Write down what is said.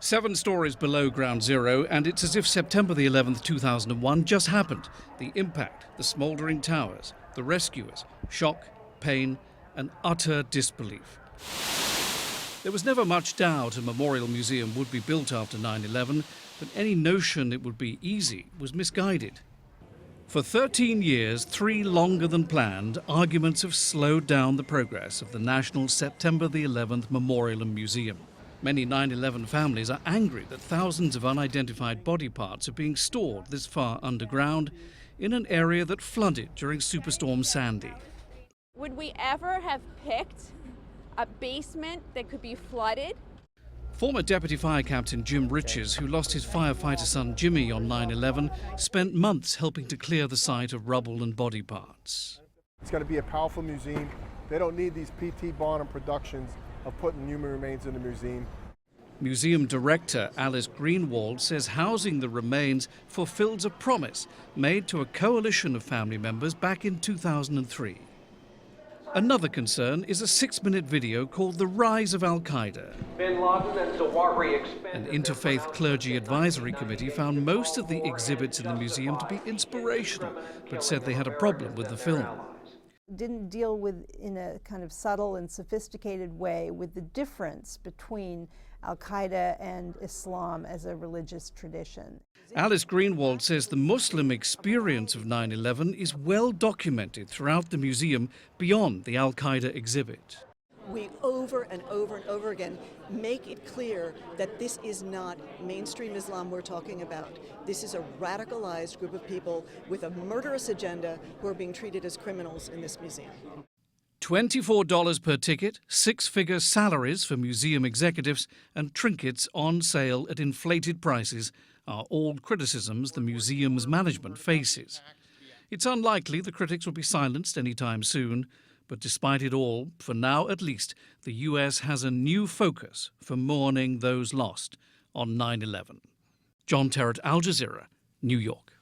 7 stories below ground zero, and it's as if September the 11th, 2001 just happened. The impact, the smouldering towers, the rescuers, shock, pain, and utter disbelief. There was never much doubt a memorial museum would be built after 9/11, but any notion it would be easy was misguided. For 13 years, 3 longer than planned, arguments have slowed down the progress of the National September the 11th Memorial and Museum. Many 9/11 families are angry that thousands of unidentified body parts are being stored this far underground in an area that flooded during Superstorm Sandy. Would we ever have picked a basement that could be flooded? Former Deputy Fire Captain Jim Riches, who lost his firefighter son Jimmy on 9/11, spent months helping to clear the site of rubble and body parts. It's going to be a powerful museum. They don't need these P.T. Barnum productions of putting human remains in the museum. Museum director Alice Greenwald says housing the remains fulfills a promise made to a coalition of family members back in 2003. Another concern is a 6-minute video called The Rise of Al-Qaeda. An interfaith clergy advisory committee found most of the exhibits in the museum to be inspirational, but said they had a problem with the film. Didn't deal with, in a kind of subtle and sophisticated way, with the difference between Al-Qaeda and Islam as a religious tradition. Alice Greenwald says the Muslim experience of 9/11 is well documented throughout the museum beyond the Al-Qaeda exhibit. We over and over and over again make it clear that this is not mainstream Islam we're talking about. This is a radicalized group of people with a murderous agenda who are being treated as criminals in this museum. $24 per ticket, 6-figure salaries for museum executives, and trinkets on sale at inflated prices are all criticisms the museum's management faces. It's unlikely the critics will be silenced anytime soon. But despite it all, for now at least, the US has a new focus for mourning those lost on 9/11. John Terrett, Al Jazeera, New York.